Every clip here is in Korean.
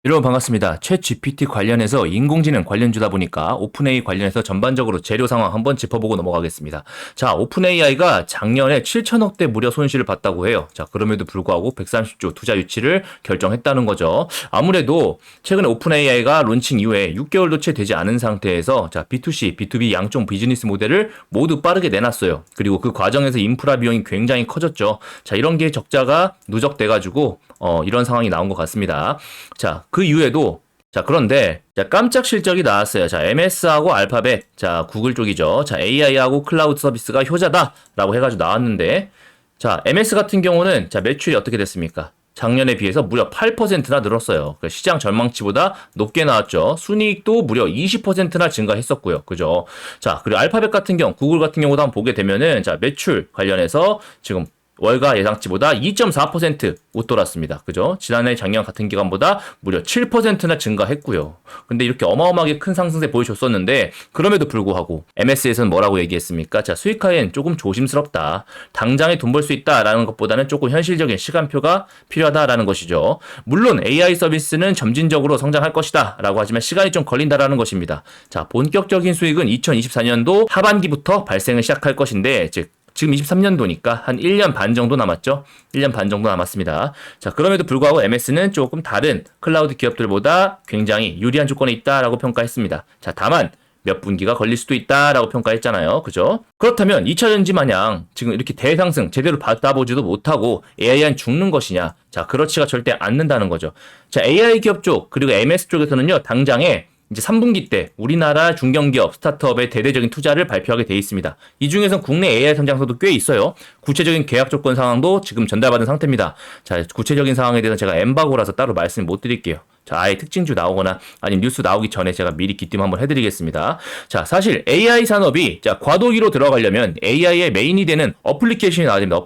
여러분 반갑습니다. 챗 GPT 관련해서 인공지능 관련주다 보니까 오픈AI 관련해서 전반적으로 재료 상황 한번 짚어보고 넘어가겠습니다. 자, 오픈AI가 작년에 7천억대 무려 손실을 봤다고 해요. 자, 그럼에도 불구하고 130조 투자 유치를 결정했다는 거죠. 아무래도 최근에 오픈AI가 론칭 이후에 6개월도 채 되지 않은 상태에서 자, B2C, B2B 양쪽 비즈니스 모델을 모두 빠르게 내놨어요. 그리고 그 과정에서 인프라 비용이 굉장히 커졌죠. 자, 이런 게 적자가 누적돼가지고 이런 상황이 나온 것 같습니다. 자, 그 이후에도 자, 그런데 자, 깜짝 실적이 나왔어요. 자, MS하고 알파벳, 자, 구글 쪽이죠. 자, AI하고 클라우드 서비스가 효자다라고 해가지고 나왔는데, 자, MS 같은 경우는 자, 매출이 어떻게 됐습니까? 작년에 비해서 무려 8%나 늘었어요. 그러니까 시장 전망치보다 높게 나왔죠. 순이익도 무려 20%나 증가했었고요. 그죠? 자, 그리고 알파벳 같은 경우, 구글 같은 경우도 한번 보게 되면은, 자, 매출 관련해서 지금 월가 예상치보다 2.4% 웃돌았습니다. 그죠? 지난해 작년 같은 기간보다 무려 7%나 증가했고요. 근데 이렇게 어마어마하게 큰 상승세 보여줬었는데 그럼에도 불구하고 MS에서는 뭐라고 얘기했습니까? 자, 수익화엔 조금 조심스럽다. 당장에 돈 벌 수 있다라는 것보다는 조금 현실적인 시간표가 필요하다라는 것이죠. 물론 AI 서비스는 점진적으로 성장할 것이다 라고 하지만 시간이 좀 걸린다라는 것입니다. 자, 본격적인 수익은 2024년도 하반기부터 발생을 시작할 것인데 즉 지금 23년도니까 한 1년 반 정도 남았죠. 1년 반 정도 남았습니다. 자, 그럼에도 불구하고 MS는 조금 다른 클라우드 기업들보다 굉장히 유리한 조건에 있다라고 평가했습니다. 자, 다만 몇 분기가 걸릴 수도 있다라고 평가했잖아요. 그죠? 그렇다면 2차 전지 마냥 지금 이렇게 대상승 제대로 받아보지도 못하고 AI는 죽는 것이냐? 자, 그렇지가 절대 않는다는 거죠. 자, AI 기업 쪽 그리고 MS 쪽에서는요. 당장에 이제 3분기 때 우리나라 중견기업 스타트업의 대대적인 투자를 발표하게 돼 있습니다. 이 중에서 국내 AI 선장사도 꽤 있어요. 구체적인 계약 조건 상황도 지금 전달받은 상태입니다. 자, 구체적인 상황에 대해서 제가 엠바고라서 따로 말씀 못 드릴게요. 자, 아예 특징주 나오거나 아니면 뉴스 나오기 전에 제가 미리 기팀 한번 해드리겠습니다. 자, 사실 AI 산업이 자, 과도기로 들어가려면 AI의 메인이 되는 어플리케이션이 나와야 됩니다.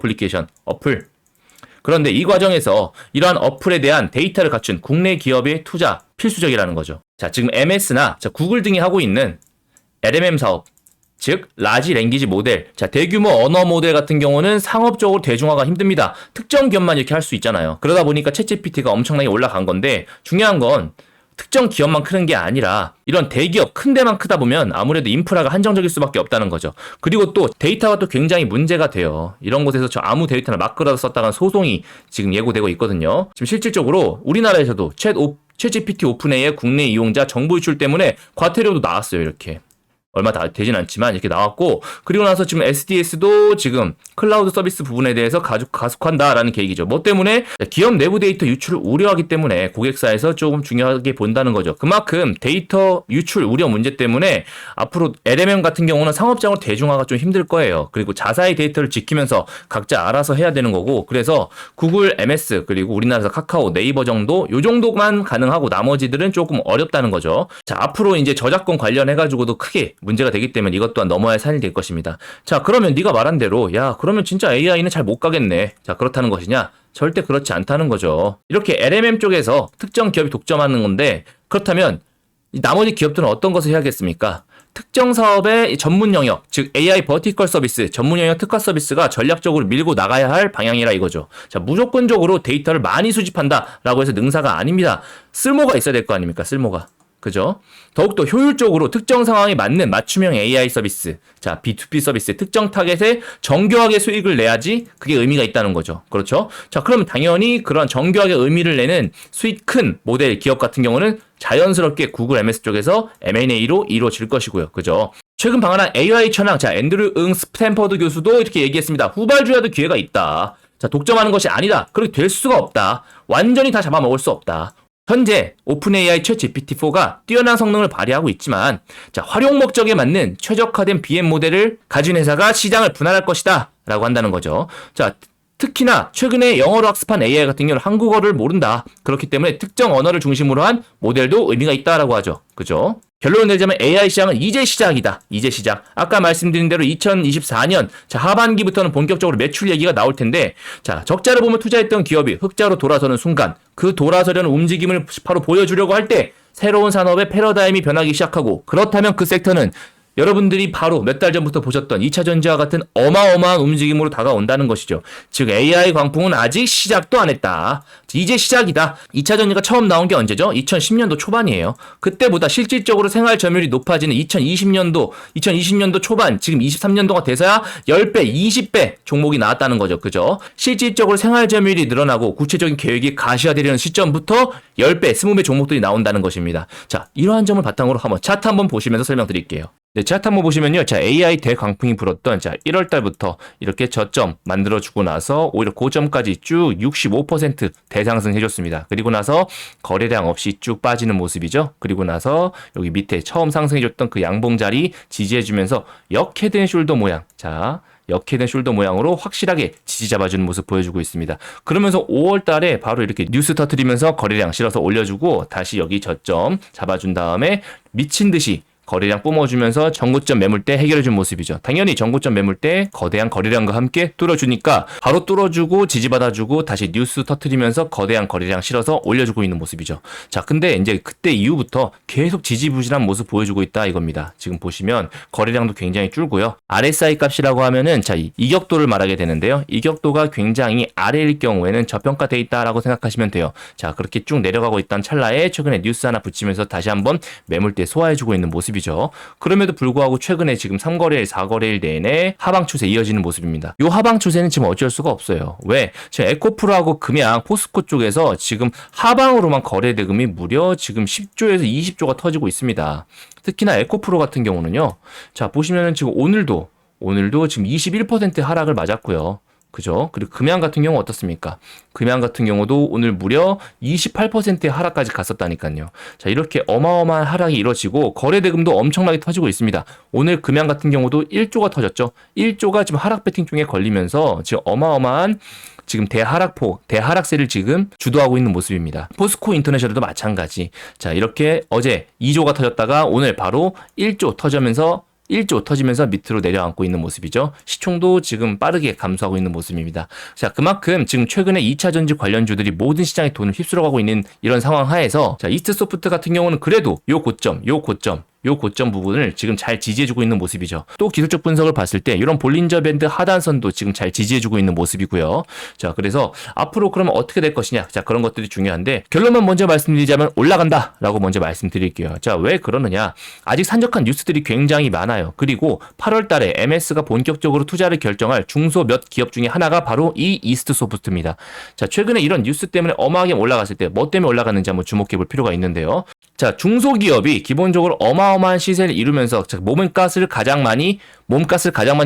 어플. 그런데 이 과정에서 이러한 어플에 대한 데이터를 갖춘 국내 기업의 투자 필수적이라는 거죠. 자, 지금 MS나 자, 구글 등이 하고 있는 LMM 사업, 즉 라지 랭귀지 모델, 자, 대규모 언어 모델 같은 경우는 상업적으로 대중화가 힘듭니다. 특정 기업만 이렇게 할 수 있잖아요. 그러다 보니까 챗GPT가 엄청나게 올라간 건데 중요한 건 특정 기업만 크는 게 아니라 이런 대기업 큰 데만 크다 보면 아무래도 인프라가 한정적일 수밖에 없다는 거죠. 그리고 또 데이터가 또 굉장히 문제가 돼요. 이런 곳에서 저 아무 데이터나 막 끌어서 썼다간 소송이 지금 예고되고 있거든요. 지금 실질적으로 우리나라에서도 챗GPT 오픈AI의 국내 이용자 정보 유출 때문에 과태료도 나왔어요. 이렇게. 얼마 다 되진 않지만 이렇게 나왔고 그리고 나서 지금 SDS도 지금 클라우드 서비스 부분에 대해서 가속한다라는 계획이죠. 뭐 때문에 기업 내부 데이터 유출을 우려하기 때문에 고객사에서 조금 중요하게 본다는 거죠. 그만큼 데이터 유출 우려 문제 때문에 앞으로 LMM 같은 경우는 상업적으로 대중화가 좀 힘들 거예요. 그리고 자사의 데이터를 지키면서 각자 알아서 해야 되는 거고 그래서 구글, MS 그리고 우리나라에서 카카오, 네이버 정도 요 정도만 가능하고 나머지들은 조금 어렵다는 거죠. 자, 앞으로 이제 저작권 관련해가지고도 크게 문제가 되기 때문에 이것 또한 넘어야 할 산이 될 것입니다. 자, 그러면 네가 말한 대로 야, 그러면 진짜 AI는 잘 못 가겠네. 자, 그렇다는 것이냐? 절대 그렇지 않다는 거죠. 이렇게 LMM 쪽에서 특정 기업이 독점하는 건데 그렇다면 나머지 기업들은 어떤 것을 해야겠습니까? 특정 사업의 전문 영역, 즉 AI 버티컬 서비스, 전문 영역 특화 서비스가 전략적으로 밀고 나가야 할 방향이라 이거죠. 자, 무조건적으로 데이터를 많이 수집한다라고 해서 능사가 아닙니다. 쓸모가 있어야 될 거 아닙니까? 쓸모가. 그죠? 더욱더 효율적으로 특정 상황에 맞는 맞춤형 AI 서비스, 자, B2B 서비스, 특정 타겟에 정교하게 수익을 내야지 그게 의미가 있다는 거죠. 그렇죠? 자, 그러면 당연히 그런 정교하게 의미를 내는 수익 큰 모델 기업 같은 경우는 자연스럽게 구글 MS 쪽에서 M&A로 이루어질 것이고요. 그죠? 최근 방한한 AI 천왕, 자, 앤드류 스탠퍼드 교수도 이렇게 얘기했습니다. 후발주야도 기회가 있다. 자, 독점하는 것이 아니다. 그렇게 될 수가 없다. 완전히 다 잡아먹을 수 없다. 현재 오픈AI 챗GPT-4가 뛰어난 성능을 발휘하고 있지만 자, 활용 목적에 맞는 최적화된 BM 모델을 가진 회사가 시장을 분할할 것이다 라고 한다는 거죠. 자, 특히나 최근에 영어로 학습한 AI 같은 경우는 한국어를 모른다. 그렇기 때문에 특정 언어를 중심으로 한 모델도 의미가 있다라고 하죠. 그죠? 결론을 내자면 AI 시장은 이제 시작이다. 이제 시작. 아까 말씀드린 대로 2024년 자, 하반기부터는 본격적으로 매출 얘기가 나올 텐데 자, 적자를 보면 투자했던 기업이 흑자로 돌아서는 순간 그 돌아서려는 움직임을 바로 보여주려고 할 때 새로운 산업의 패러다임이 변하기 시작하고 그렇다면 그 섹터는 여러분들이 바로 몇 달 전부터 보셨던 2차전지와 같은 어마어마한 움직임으로 다가온다는 것이죠. 즉 AI 광풍은 아직 시작도 안 했다. 이제 시작이다. 2차전지가 처음 나온 게 언제죠? 2010년도 초반이에요. 그때보다 실질적으로 생활 점유율이 높아지는 2020년도 초반, 지금 23년도가 돼서야 10배, 20배 종목이 나왔다는 거죠. 그죠? 실질적으로 생활 점유율이 늘어나고 구체적인 계획이 가시화되려는 시점부터 10배, 20배 종목들이 나온다는 것입니다. 자, 이러한 점을 바탕으로 한번 차트 한번 보시면서 설명드릴게요. 네, 차트 한번 보시면요. 자, AI 대광풍이 불었던 1월 달부터 이렇게 저점 만들어주고 나서 오히려 고점까지 쭉 65% 대상승해줬습니다. 그리고 나서 거래량 없이 쭉 빠지는 모습이죠. 그리고 나서 여기 밑에 처음 상승해줬던 그 양봉 자리 지지해주면서 역헤드앤 숄더 모양. 자, 역헤드앤 숄더 모양으로 확실하게 지지 잡아주는 모습 보여주고 있습니다. 그러면서 5월 달에 바로 이렇게 뉴스 터트리면서 거래량 실어서 올려주고 다시 여기 저점 잡아준 다음에 미친 듯이 거래량 뿜어주면서 전고점 매물대 해결해준 모습이죠. 당연히 전고점 매물대 거대한 거래량과 함께 뚫어주니까 바로 뚫어주고 지지받아주고 다시 뉴스 터트리면서 거대한 거래량 실어서 올려주고 있는 모습이죠. 자, 근데 이제 그때 이후부터 계속 지지부진한 모습 보여주고 있다 이겁니다. 지금 보시면 거래량도 굉장히 줄고요. RSI 값이라고 하면은 자, 이격도를 말하게 되는데요. 이격도가 굉장히 아래일 경우에는 저평가돼 있다라고 생각하시면 돼요. 자, 그렇게 쭉 내려가고 있던 찰나에 최근에 뉴스 하나 붙이면서 다시 한번 매물대 소화해주고 있는 모습이죠. 그럼에도 불구하고 최근에 지금 3거래일, 4거래일 내내 하방 추세 이어지는 모습입니다. 이 하방 추세는 지금 어쩔 수가 없어요. 왜? 지금 에코프로하고 금양, 포스코 쪽에서 지금 하방으로만 거래 대금이 무려 지금 10조에서 20조가 터지고 있습니다. 특히나 에코프로 같은 경우는요. 자, 보시면은 지금 오늘도 지금 21% 하락을 맞았고요. 그죠? 그리고 금양 같은 경우 어떻습니까? 금양 같은 경우도 오늘 무려 28%의 하락까지 갔었다니까요. 자, 이렇게 어마어마한 하락이 이뤄지고 거래 대금도 엄청나게 터지고 있습니다. 오늘 금양 같은 경우도 1조가 터졌죠. 1조가 지금 하락 배팅 중에 걸리면서 지금 어마어마한 지금 대하락세를 지금 주도하고 있는 모습입니다. 포스코 인터내셔널도 마찬가지. 자, 이렇게 어제 2조가 터졌다가 오늘 바로 1조 터지면서 밑으로 내려앉고 있는 모습이죠. 시총도 지금 빠르게 감소하고 있는 모습입니다. 자, 그만큼 지금 최근에 2차전지 관련주들이 모든 시장에 돈을 휩쓸어가고 있는 이런 상황 하에서 자, 이스트소프트 같은 경우는 그래도 요 고점 부분을 지금 잘 지지해주고 있는 모습이죠. 또 기술적 분석을 봤을 때 이런 볼린저 밴드 하단선도 지금 잘 지지해주고 있는 모습이고요. 자, 그래서 앞으로 그러면 어떻게 될 것이냐. 자, 그런 것들이 중요한데 결론만 먼저 말씀드리자면 올라간다 라고 먼저 말씀드릴게요. 자, 왜 그러느냐. 아직 산적한 뉴스들이 굉장히 많아요. 그리고 8월 달에 MS가 본격적으로 투자를 결정할 중소 몇 기업 중에 하나가 바로 이 이스트소프트입니다. 자, 최근에 이런 뉴스 때문에 어마하게 올라갔을 때 뭐 때문에 올라갔는지 한번 주목해 볼 필요가 있는데요. 자, 중소기업이 기본적으로 어마어마한 시세를 이루면서 몸값을 가장 많이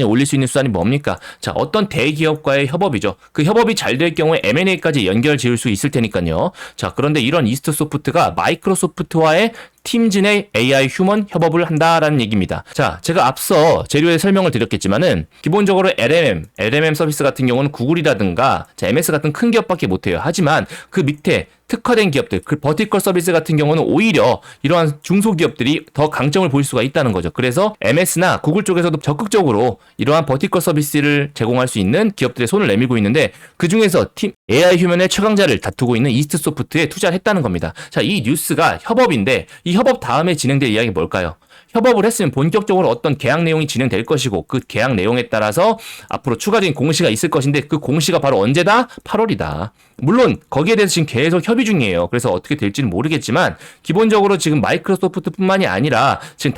올릴 수 있는 수단이 뭡니까? 자, 어떤 대기업과의 협업이죠. 그 협업이 잘 될 경우에 M&A까지 연결 지을 수 있을 테니까요. 자, 그런데 이런 이스트소프트가 마이크로소프트와의 팀즈 내 AI 휴먼 협업을 한다라는 얘기입니다. 자, 제가 앞서 재료에 설명을 드렸겠지만은 기본적으로 LMM 서비스 같은 경우는 구글이라든가 자, MS 같은 큰 기업밖에 못해요. 하지만 그 밑에 특화된 기업들, 그 버티컬 서비스 같은 경우는 오히려 이러한 중소기업들이 더 강점을 보일 수가 있다는 거죠. 그래서 MS나 구글 쪽에서도 적극적으로 이러한 버티컬 서비스를 제공할 수 있는 기업들의 손을 내밀고 있는데 그 중에서 팀 AI 휴먼의 최강자를 다투고 있는 이스트소프트에 투자를 했다는 겁니다. 자, 이 뉴스가 협업인데 이 협업 다음에 진행될 이야기가 뭘까요? 협업을 했으면 본격적으로 어떤 계약 내용이 진행될 것이고 그 계약 내용에 따라서 앞으로 추가적인 공시가 있을 것인데 그 공시가 바로 언제다? 8월이다. 물론 거기에 대해서 지금 계속 협의 중이에요. 그래서 어떻게 될지는 모르겠지만 기본적으로 지금 마이크로소프트뿐만이 아니라 지금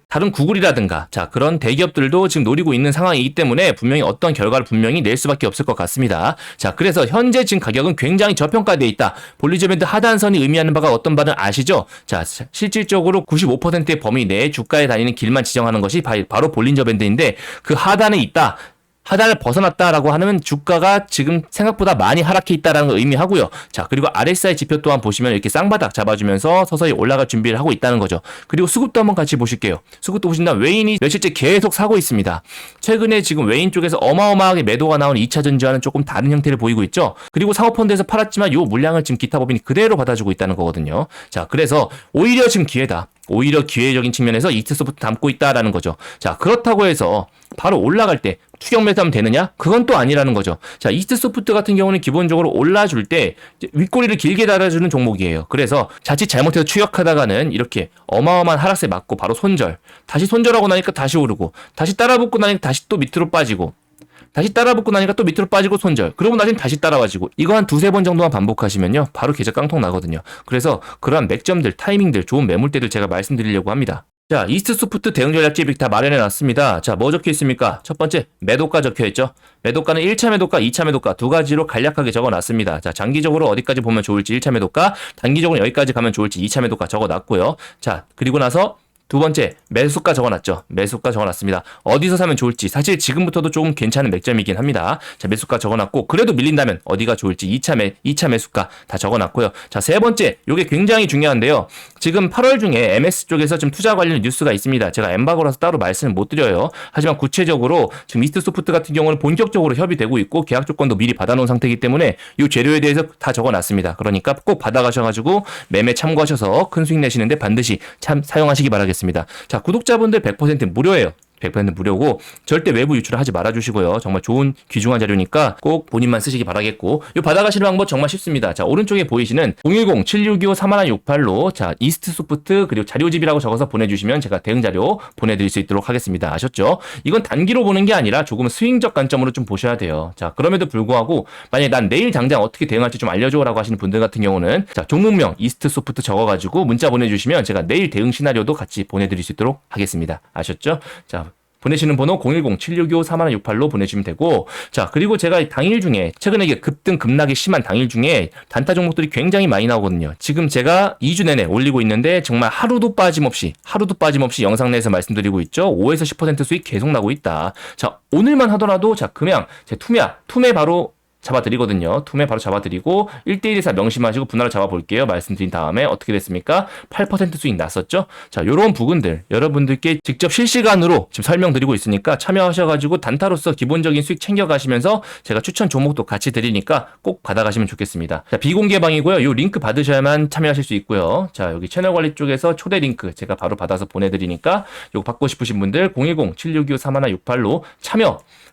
다른 구글이라든가 자, 그런 대기업들도 지금 노리고 있는 상황이기 때문에 분명히 어떤 결과를 분명히 낼 수밖에 없을 것 같습니다. 자, 그래서 현재 지금 가격은 굉장히 저평가되어 있다. 볼린저 밴드 하단선이 의미하는 바가 어떤 바는 아시죠? 자, 실질적으로 95%의 범위 내에 주가에 다니는 길만 지정하는 것이 바로 볼린저 밴드인데 그 하단에 있다. 하단을 벗어났다라고 하면 주가가 지금 생각보다 많이 하락해 있다라는 걸 의미하고요. 자, 그리고 RSI 지표 또한 보시면 이렇게 쌍바닥 잡아주면서 서서히 올라갈 준비를 하고 있다는 거죠. 그리고 수급도 한번 같이 보실게요. 수급도 보신다면 웨인이 며칠째 계속 사고 있습니다. 최근에 지금 웨인 쪽에서 어마어마하게 매도가 나온 2차 전지와는 조금 다른 형태를 보이고 있죠. 그리고 상호펀드에서 팔았지만 이 물량을 지금 기타 법인이 그대로 받아주고 있다는 거거든요. 자, 그래서 오히려 지금 기회다. 오히려 기회적인 측면에서 이스트 소프트 담고 있다라는 거죠. 자, 그렇다고 해서 바로 올라갈 때 추격 매수하면 되느냐? 그건 또 아니라는 거죠. 자, 이스트 소프트 같은 경우는 기본적으로 올라줄 때 윗꼬리를 길게 달아주는 종목이에요. 그래서 자칫 잘못해서 추격하다가는 이렇게 어마어마한 하락세 맞고 바로 손절. 다시 손절하고 나니까 다시 오르고, 다시 따라붙고 나니까 다시 또 밑으로 빠지고, 다시 따라붙고 나니까 또 밑으로 빠지고 손절. 그러고 나중에 다시 따라와지고. 이거 한 두세 번 정도만 반복하시면요. 바로 계좌 깡통 나거든요. 그래서 그러한 맥점들, 타이밍들, 좋은 매물대들 제가 말씀드리려고 합니다. 자, 이스트 소프트 대응 전략집이 다 마련해 놨습니다. 자, 뭐 적혀 있습니까? 첫 번째, 매도가 적혀 있죠. 매도가는 1차 매도가, 2차 매도가 두 가지로 간략하게 적어 놨습니다. 자, 장기적으로 어디까지 보면 좋을지 1차 매도가, 단기적으로 여기까지 가면 좋을지 2차 매도가 적어 놨고요. 자, 그리고 나서 두 번째, 매수가 적어놨죠. 매수가 적어놨습니다. 어디서 사면 좋을지 사실 지금부터도 조금 괜찮은 맥점이긴 합니다. 자, 매수가 적어놨고 그래도 밀린다면 어디가 좋을지 2차 매수가 다 적어놨고요. 자, 세 번째, 요게 굉장히 중요한데요. 지금 8월 중에 MS 쪽에서 좀 투자 관련 뉴스가 있습니다. 제가 엠바고라서 따로 말씀을 못 드려요. 하지만 구체적으로 지금 이스트 소프트 같은 경우는 본격적으로 협의되고 있고 계약 조건도 미리 받아놓은 상태이기 때문에 이 재료에 대해서 다 적어놨습니다. 그러니까 꼭 받아가셔가지고 매매 참고하셔서 큰 수익 내시는데 반드시 참 사용하시기 바라겠습니다. 자, 구독자분들 100% 무료예요. 100% 무료고 절대 외부 유출을 하지 말아주시고요. 정말 좋은 귀중한 자료니까 꼭 본인만 쓰시기 바라겠고 이 받아가시는 방법 정말 쉽습니다. 자, 오른쪽에 보이시는 010-7625-3168로 자, 이스트 소프트 그리고 자료집이라고 적어서 보내주시면 제가 대응 자료 보내드릴 수 있도록 하겠습니다. 아셨죠? 이건 단기로 보는 게 아니라 조금 스윙적 관점으로 좀 보셔야 돼요. 자, 그럼에도 불구하고 만약에 난 내일 당장 어떻게 대응할지 좀 알려줘라고 하시는 분들 같은 경우는 자, 종목명 이스트 소프트 적어가지고 문자 보내주시면 제가 내일 대응 시나리오도 같이 보내드릴 수 있도록 하겠습니다. 아셨죠? 자, 보내시는 번호 010-7625-3168로 보내주시면 되고 자, 그리고 제가 당일 중에 최근에 이게 급등 급락이 심한 당일 중에 단타 종목들이 굉장히 많이 나오거든요. 지금 제가 2주 내내 올리고 있는데 정말 하루도 빠짐없이 영상 내에서 말씀드리고 있죠. 5에서 10% 수익 계속 나고 있다. 자, 오늘만 하더라도 자, 금양 제 투매 바로 잡아드리거든요. 투매 바로 잡아드리고 1대1에서 명심하시고 분할을 잡아볼게요. 말씀드린 다음에 어떻게 됐습니까? 8% 수익 났었죠? 자, 요런 부분들 여러분들께 직접 실시간으로 지금 설명드리고 있으니까 참여하셔가지고 단타로서 기본적인 수익 챙겨가시면서 제가 추천 종목도 같이 드리니까 꼭 받아가시면 좋겠습니다. 자, 비공개방이고요. 요 링크 받으셔야만 참여하실 수 있고요. 자, 여기 채널 관리 쪽에서 초대 링크 제가 바로 받아서 보내드리니까 요거 받고 싶으신 분들 010-7625-3168로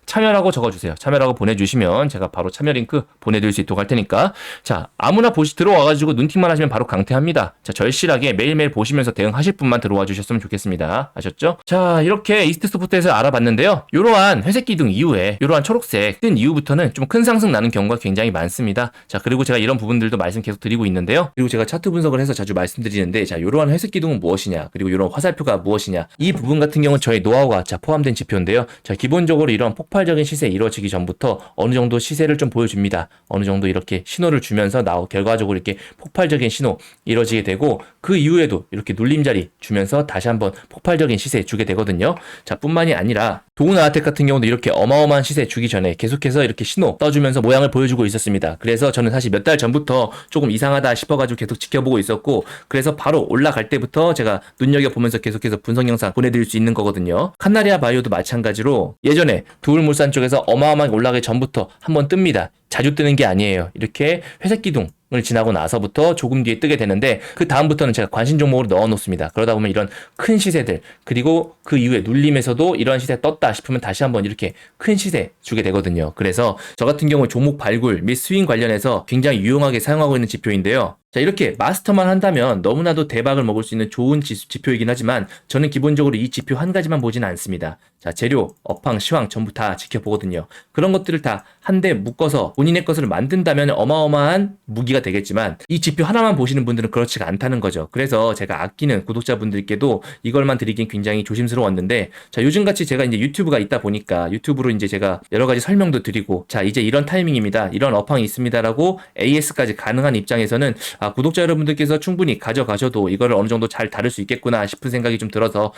참여라고 적어주세요. 참여라고 보내주시면 제가 바로 참여 링크 보내드릴 수 있도록 할 테니까 자, 아무나 들어와가지고 눈팅만 하시면 바로 강퇴합니다. 자, 절실하게 매일매일 보시면서 대응하실 분만 들어와 주셨으면 좋겠습니다. 아셨죠? 자, 이렇게 이스트 소프트에서 알아봤는데요. 이러한 회색 기둥 이후에 이러한 초록색 뜬 이후부터는 좀 큰 상승 나는 경우가 굉장히 많습니다. 자, 그리고 제가 이런 부분들도 말씀 계속 드리고 있는데요. 그리고 제가 차트 분석을 해서 자주 말씀드리는데 자, 이러한 회색 기둥은 무엇이냐 그리고 이런 화살표가 무엇이냐 이 부분 같은 경우는 저희 노하우가 포함된 지표인데요. 자, 기본적으로 이런 폭발적인 시세 이루어지기 전부터 어느 정도 시세를 좀 보여줍니다. 어느 정도 이렇게 신호를 주면서 결과적으로 이렇게 폭발적인 신호 이루어지게 되고 그 이후에도 이렇게 눌림자리 주면서 다시 한번 폭발적인 시세 주게 되거든요. 자, 뿐만이 아니라 도우나아텍 같은 경우도 이렇게 어마어마한 시세 주기 전에 계속해서 이렇게 신호 떠주면서 모양을 보여주고 있었습니다. 그래서 저는 사실 몇 달 전부터 조금 이상하다 싶어가지고 계속 지켜보고 있었고 그래서 바로 올라갈 때부터 제가 눈여겨보면서 계속해서 분석 영상 보내드릴 수 있는 거거든요. 칸나리아 바이오도 마찬가지로 예전에 두울물산 쪽에서 어마어마하게 올라가기 전부터 한번 뜹니다. 자주 뜨는 게 아니에요. 이렇게 회색 기둥을 지나고 나서부터 조금 뒤에 뜨게 되는데 그 다음부터는 제가 관심 종목으로 넣어 놓습니다. 그러다 보면 이런 큰 시세들 그리고 그 이후에 눌림에서도 이런 시세 떴다 싶으면 다시 한번 이렇게 큰 시세 주게 되거든요. 그래서 저 같은 경우 종목 발굴 및 스윙 관련해서 굉장히 유용하게 사용하고 있는 지표인데요. 자, 이렇게 마스터만 한다면 너무나도 대박을 먹을 수 있는 좋은 지표이긴 하지만 저는 기본적으로 이 지표 한 가지만 보지는 않습니다. 자, 재료, 업황, 시황 전부 다 지켜보거든요. 그런 것들을 다 한데 묶어서 본인의 것을 만든다면 어마어마한 무기가 되겠지만 이 지표 하나만 보시는 분들은 그렇지가 않다는 거죠. 그래서 제가 아끼는 구독자분들께도 이걸만 드리긴 굉장히 조심스러웠는데 자, 요즘같이 제가 이제 유튜브가 있다 보니까 유튜브로 이제 제가 여러 가지 설명도 드리고 자, 이제 이런 타이밍입니다. 이런 업황이 있습니다라고 AS까지 가능한 입장에서는 구독자 여러분들께서 충분히 가져가셔도 이거를 어느 정도 잘 다룰 수 있겠구나 싶은 생각이 좀 들어서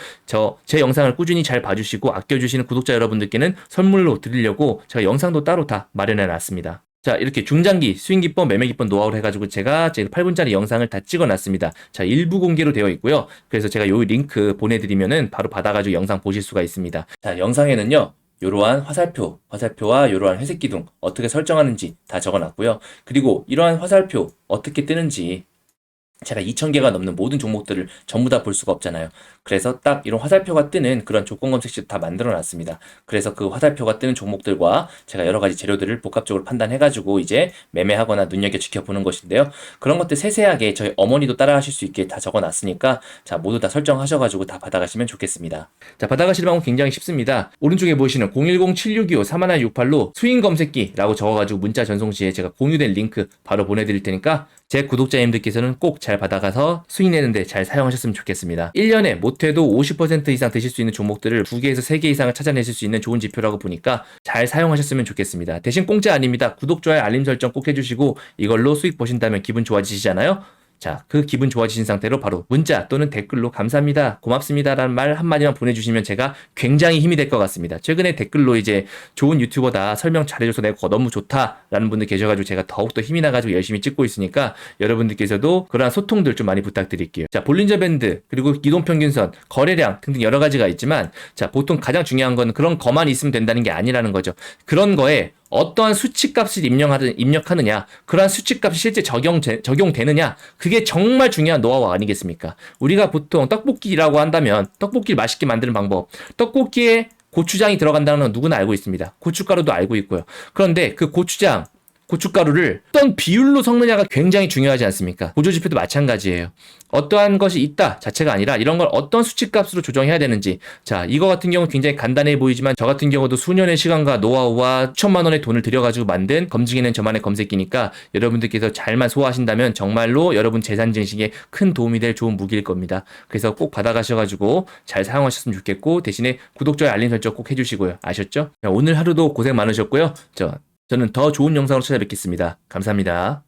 제 영상을 꾸준히 잘 봐주시고 아껴주시는 구독자 여러분들께는 선물로 드리려고 제가 영상도 따로 다 마련해 놨습니다. 자, 이렇게 중장기 스윙 기법, 매매 기법 노하우를 해가지고 제가 8분짜리 영상을 다 찍어놨습니다. 자, 일부 공개로 되어 있고요. 그래서 제가 요 링크 보내드리면은 바로 받아가지고 영상 보실 수가 있습니다. 자, 영상에는요. 이러한 화살표와 이러한 회색 기둥 어떻게 설정하는지 다 적어놨고요. 그리고 이러한 화살표 어떻게 뜨는지 제가 2,000개가 넘는 모든 종목들을 전부 다 볼 수가 없잖아요. 그래서 딱 이런 화살표가 뜨는 그런 조건 검색 시트 다 만들어 놨습니다. 그래서 그 화살표가 뜨는 종목들과 제가 여러 가지 재료들을 복합적으로 판단해가지고 이제 매매하거나 눈여겨 지켜보는 것인데요. 그런 것들 세세하게 저희 어머니도 따라하실 수 있게 다 적어 놨으니까 자, 모두 다 설정하셔가지고 다 받아가시면 좋겠습니다. 자, 받아가실 방법 굉장히 쉽습니다. 오른쪽에 보시는 010-7625-3168로 스윙 검색기라고 적어가지고 문자 전송 시에 제가 공유된 링크 바로 보내드릴 테니까 제 구독자님들께서는 꼭 잘 받아가서 수익 내는데 잘 사용하셨으면 좋겠습니다. 1년에 못해도 50% 이상 드실 수 있는 종목들을 2개에서 3개 이상을 찾아내실 수 있는 좋은 지표라고 보니까 잘 사용하셨으면 좋겠습니다. 대신 공짜 아닙니다. 구독, 좋아요, 알림 설정 꼭 해주시고 이걸로 수익 보신다면 기분 좋아지시잖아요. 자, 그 기분 좋아지신 상태로 바로 문자 또는 댓글로 감사합니다, 고맙습니다 라는 말 한마디만 보내주시면 제가 굉장히 힘이 될 것 같습니다. 최근에 댓글로 이제 좋은 유튜버다, 설명 잘해줘서 내가 너무 좋다 라는 분들 계셔가지고 제가 더욱더 힘이 나가지고 열심히 찍고 있으니까 여러분들께서도 그러한 소통들 좀 많이 부탁드릴게요. 자, 볼린저 밴드, 그리고 이동평균선, 거래량 등등 여러 가지가 있지만 자, 보통 가장 중요한 건 그런 거만 있으면 된다는 게 아니라는 거죠. 그런 거에 어떠한 수치값을 입력하느냐, 그러한 수치값이 실제 적용되느냐, 그게 정말 중요한 노하우 아니겠습니까? 우리가 보통 떡볶이라고 한다면 떡볶이를 맛있게 만드는 방법, 떡볶이에 고추장이 들어간다는 건 누구나 알고 있습니다. 고춧가루도 알고 있고요. 그런데 그 고추장, 고춧가루를 어떤 비율로 섞느냐가 굉장히 중요하지 않습니까? 보조지표도 마찬가지예요. 어떠한 것이 있다 자체가 아니라 이런 걸 어떤 수치값으로 조정해야 되는지, 자, 이거 같은 경우는 굉장히 간단해 보이지만 저 같은 경우도 수년의 시간과 노하우와 수천만 원의 돈을 들여가지고 만든 검증해낸 저만의 검색기니까 여러분들께서 잘만 소화하신다면 정말로 여러분 재산 증식에 큰 도움이 될 좋은 무기일 겁니다. 그래서 꼭 받아가셔가지고 잘 사용하셨으면 좋겠고, 대신에 구독, 좋아요, 알림 설정 꼭 해주시고요. 아셨죠? 자, 오늘 하루도 고생 많으셨고요. 저는 더 좋은 영상으로 찾아뵙겠습니다. 감사합니다.